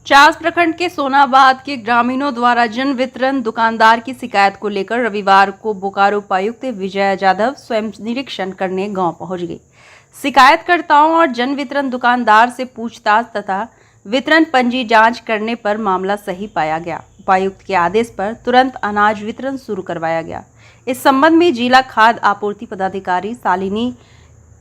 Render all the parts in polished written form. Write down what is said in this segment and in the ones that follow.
चास प्रखंड के सोनाबाद के ग्रामीणों द्वारा जन वितरण दुकानदार की शिकायत को लेकर रविवार को बोकारो उपायुक्त विजय यादव स्वयं निरीक्षण करने गांव पहुंच गई। शिकायतकर्ताओं और जन वितरण दुकानदार से पूछताछ तथा वितरण पंजी जांच करने पर मामला सही पाया गया। उपायुक्त के आदेश पर तुरंत अनाज वितरण शुरू करवाया गया। इस संबंध में जिला खाद्य आपूर्ति पदाधिकारी शालिनी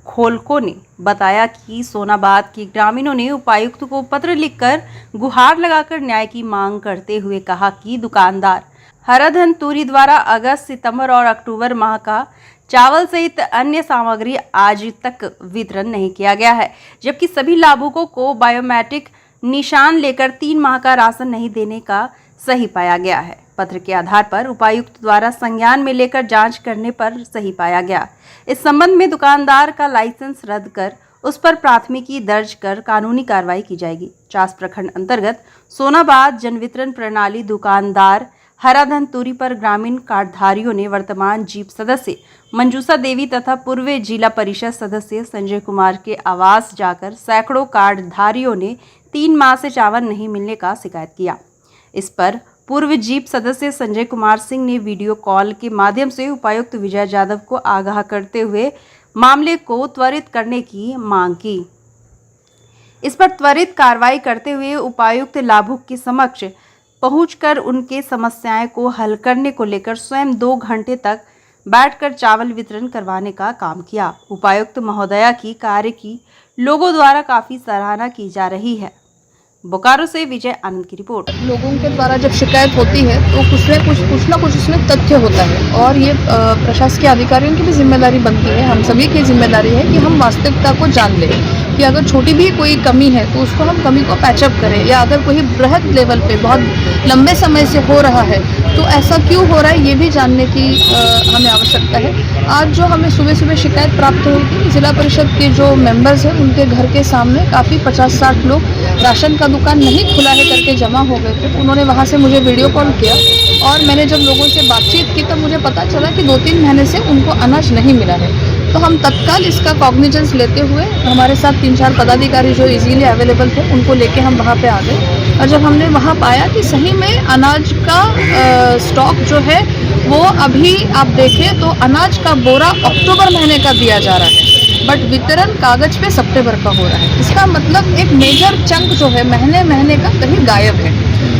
खोलको ने बताया कि सोनाबाद के ग्रामीणों ने उपायुक्त को पत्र लिखकर गुहार लगाकर न्याय की मांग करते हुए कहा कि दुकानदार हराधन तूरी द्वारा अगस्त, सितंबर और अक्टूबर माह का चावल सहित अन्य सामग्री आज तक वितरण नहीं किया गया है, जबकि सभी लाभुकों को बायोमेट्रिक निशान लेकर 3 माह का राशन नहीं देने का सही पाया गया है। पत्र के आधार पर उपायुक्त द्वारा संज्ञान में लेकर जांच करने पर सही पाया गया। इस संबंध में दुकानदार का लाइसेंस रद्द कर उस पर प्राथमिकी दर्ज कर कानूनी कार्रवाई की जाएगी। चास प्रखंड अंतर्गत सोनाबाद जन वितरण प्रणाली दुकानदार हराधन तूरी पर ग्रामीण कार्डधारियों ने वर्तमान जीप सदस्य मंजूषा देवी तथा पूर्व जिला परिषद सदस्य संजय कुमार के आवास जाकर सैकड़ों कार्डधारियों ने 3 माह से चावल नहीं मिलने का शिकायत किया। इस पर पूर्व जीप सदस्य संजय कुमार सिंह ने वीडियो कॉल के माध्यम से उपायुक्त विजय यादव को आगाह करते हुए मामले को त्वरित करने की मांग की। इस पर त्वरित कार्रवाई करते हुए उपायुक्त लाभुक के समक्ष पहुंचकर उनके समस्याएं को हल करने को लेकर स्वयं 2 घंटे तक बैठकर चावल वितरण करवाने का काम किया। उपायुक्त महोदया की कार्य की लोगों द्वारा काफी सराहना की जा रही है। बोकारो से विजय आनंद की रिपोर्ट। लोगों के द्वारा जब शिकायत होती है तो कुछ ना कुछ उसमें तथ्य होता है और ये प्रशासकीय अधिकारियों की भी जिम्मेदारी बनती है, हम सभी की जिम्मेदारी है कि हम वास्तविकता को जान लें कि अगर छोटी भी कोई कमी है तो उसको हम कमी को पैचअप करें, या अगर कोई बृहद लेवल पे बहुत लंबे समय से हो रहा है तो ऐसा क्यों हो रहा है ये भी जानने की हमें आवश्यकता है। आज जो हमें सुबह सुबह शिकायत प्राप्त हुई थी, जिला परिषद के जो मेंबर्स हैं उनके घर के सामने काफ़ी 50-60 लोग राशन का दुकान नहीं खुला है करके जमा हो गए थे। उन्होंने वहाँ से मुझे वीडियो कॉल किया और मैंने जब लोगों से बातचीत की तब मुझे पता चला कि 2-3 महीने से उनको अनाज नहीं मिला है। तो हम तत्काल इसका कॉग्निजेंस लेते हुए हमारे साथ 3-4 पदाधिकारी जो इजीली अवेलेबल थे उनको लेके हम वहाँ पे आ गए, और जब हमने वहाँ पाया कि सही में अनाज का स्टॉक जो है वो अभी आप देखें तो अनाज का बोरा अक्टूबर महीने का दिया जा रहा है, बट वितरण कागज पे सितंबर का हो रहा है। इसका मतलब एक मेजर चंक जो है महीने का कहीं गायब है।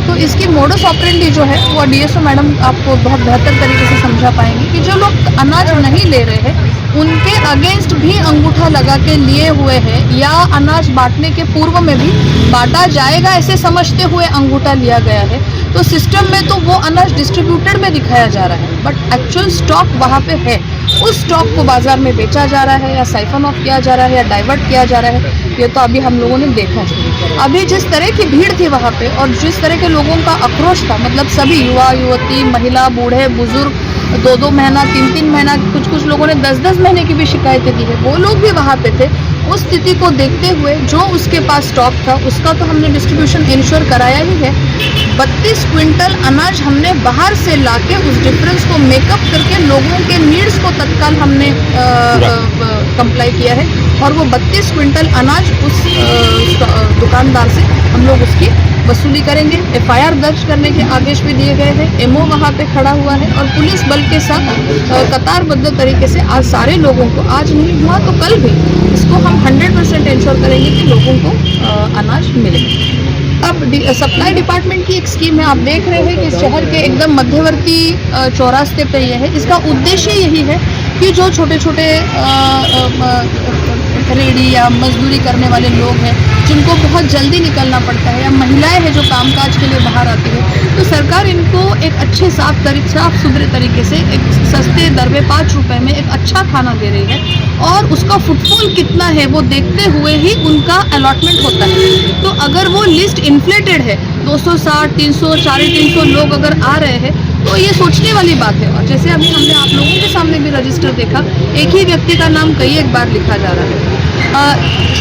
तो इसकी मोडस ऑपरेंडी जो है वो डीएसओ मैडम आपको बहुत बेहतर तरीके से समझा पाएंगे कि जो लोग अनाज नहीं ले रहे हैं उनके अगेंस्ट भी अंगूठा लगा के लिए हुए हैं, या अनाज बांटने के पूर्व में भी बांटा जाएगा ऐसे समझते हुए अंगूठा लिया गया है। तो सिस्टम में तो वो अनाज डिस्ट्रीब्यूटेड में दिखाया जा रहा है, बट एक्चुअल स्टॉक वहाँ पे है। उस स्टॉक को बाजार में बेचा जा रहा है या साइफन ऑफ किया जा रहा है या डाइवर्ट किया जा रहा है, ये तो अभी हम लोगों ने देखा है। अभी जिस तरह की भीड़ थी वहाँ पे और जिस तरह के लोगों का आक्रोश था, मतलब सभी युवा युवती, महिला, बूढ़े, बुजुर्ग, 2-2 महीना, 3-3 महीना, कुछ लोगों ने 10-10 महीने की भी शिकायतें दी है, वो लोग भी वहाँ पे थे। उस स्थिति को देखते हुए जो उसके पास स्टॉक था उसका तो हमने डिस्ट्रीब्यूशन इंश्योर कराया ही है। 32 क्विंटल अनाज हमने बाहर से लाके उस डिफरेंस को मेकअप करके लोगों के नीड्स को तत्काल हमने कंप्लाई किया है, और वो 32 क्विंटल अनाज उस दुकानदार से हम लोग उसकी वसूली करेंगे। एफआईआर दर्ज करने के आदेश भी दिए गए हैं। एमओ वहाँ पे खड़ा हुआ है और पुलिस बल के साथ कतारबद्ध तरीके से आज सारे लोगों को, आज नहीं हुआ तो कल भी, इसको हम 100% इंश्योर करेंगे कि लोगों को अनाज मिले। अब सप्लाई डिपार्टमेंट की एक स्कीम है, आप देख रहे हैं कि शहर के एकदम मध्यवर्ती चौरास्ते पे ये है। इसका उद्देश्य यही है कि जो छोटे छोटे रेडी या मजदूरी करने वाले लोग हैं जिनको बहुत जल्दी निकलना पड़ता है, या महिलाएं हैं जो कामकाज के लिए बाहर आती है, तो सरकार इनको एक अच्छे साफ सुथरे तरीके से एक सस्ते दर में 5 रुपए में एक अच्छा खाना दे रही है, और उसका फुटफॉल कितना है वो देखते हुए ही उनका अलॉटमेंट होता है। तो अगर वो लिस्ट इन्फ्लेटेड है, 260, 300, 350 लोग अगर आ रहे हैं तो ये सोचने वाली बात है। और जैसे अभी हमने आप लोगों के सामने भी रजिस्टर देखा, एक ही व्यक्ति का नाम कई एक बार लिखा जा रहा है।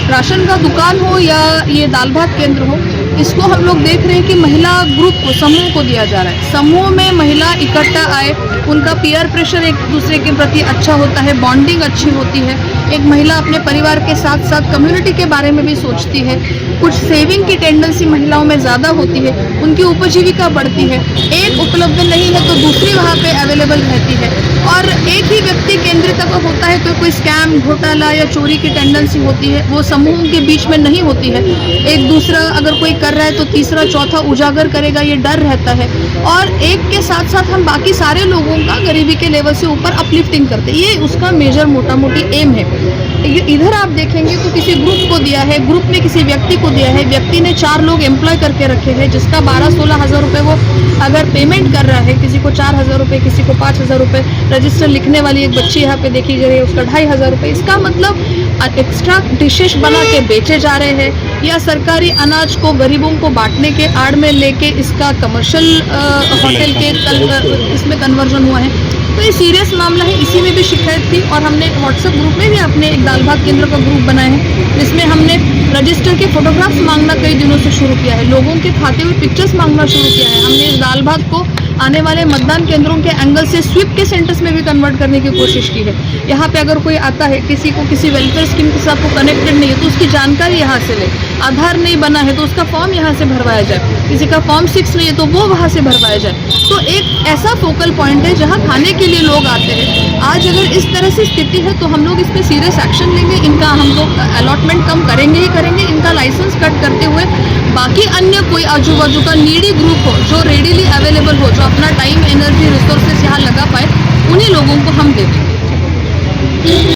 राशन का दुकान हो या ये दाल भात केंद्र हो, इसको हम लोग देख रहे हैं कि महिला ग्रुप को, समूह को दिया जा रहा है। समूह में महिला इकट्ठा आए, उनका पीयर प्रेशर एक दूसरे के प्रति अच्छा होता है, बॉन्डिंग अच्छी होती है, एक महिला अपने परिवार के साथ साथ कम्युनिटी के बारे में भी सोचती है। कुछ सेविंग की टेंडेंसी महिलाओं में ज़्यादा होती है, उनकी उपजीविका बढ़ती है। एक उपलब्ध नहीं है तो दूसरी वहाँ पे अवेलेबल रहती है, और एक ही व्यक्ति केंद्रित अगर होता है तो कोई स्कैम, घोटाला या चोरी की टेंडेंसी होती है, वो समूह के बीच में नहीं होती है। एक दूसरा अगर कोई कर रहा है तो तीसरा चौथा उजागर करेगा, ये डर रहता है। और एक के साथ साथ हम बाकी सारे लोगों का गरीबी के लेवल से ऊपर अपलिफ्टिंग करते हैं, ये उसका मेजर मोटा मोटी एम है। इधर आप देखेंगे तो किसी ग्रुप को दिया है, ग्रुप ने किसी व्यक्ति को दिया है, व्यक्ति ने 4 लोग एम्प्लॉय करके रखे हैं, जिसका 12-16 हज़ार रुपये वो अगर पेमेंट कर रहा है, किसी को 4,000 रुपये, किसी को 5,000 रुपये। रजिस्टर लिखने वाली एक बच्ची यहाँ पे देखी गई है, उसका 2,500 रुपये। इसका मतलब एक्स्ट्रा डिशेस बना के बेचे जा रहे हैं, या सरकारी अनाज को गरीबों को बांटने के आड़ में लेके इसका कमर्शियल होटल के इसमें कन्वर्जन हुआ है। तो ये सीरियस मामला है, इसी में भी शिकायत थी, और हमने व्हाट्सएप ग्रुप में भी अपने एक दाल भात केंद्र का ग्रुप बनाया है, जिसमें हमने रजिस्टर के फोटोग्राफ्स मांगना कई दिनों से शुरू किया है, लोगों के खाते में पिक्चर्स मांगना शुरू किया है। हमने इस दाल भात को आने वाले मतदान केंद्रों के एंगल से स्वीप के सेंटर्स में भी कन्वर्ट करने की कोशिश की है। यहाँ पे अगर कोई आता है, किसी को किसी वेलफेयर स्कीम के साथ कनेक्टेड नहीं है तो उसकी जानकारी यहाँ से ले, आधार नहीं बना है तो उसका फॉर्म यहाँ से भरवाया जाए, किसी का फॉर्म 6 नहीं है तो वो वहाँ से भरवाया जाए। तो एक ऐसा फोकल पॉइंट है जहाँ खाने के लिए लोग आते हैं। आज अगर इस तरह से स्थिति है तो हम लोग इस पर सीरियस एक्शन लेंगे, इनका हम लोग अलॉटमेंट कम करेंगे ही करेंगे, इनका लाइसेंस कट करते हुए बाकी अन्य कोई आजू बाजू का नीडी ग्रुप हो, जो रेडीली अवेलेबल हो, जो अपना टाइम, एनर्जी, रिसोर्सेज यहाँ लगा पाए, उन्हीं लोगों को हम दे देंगे।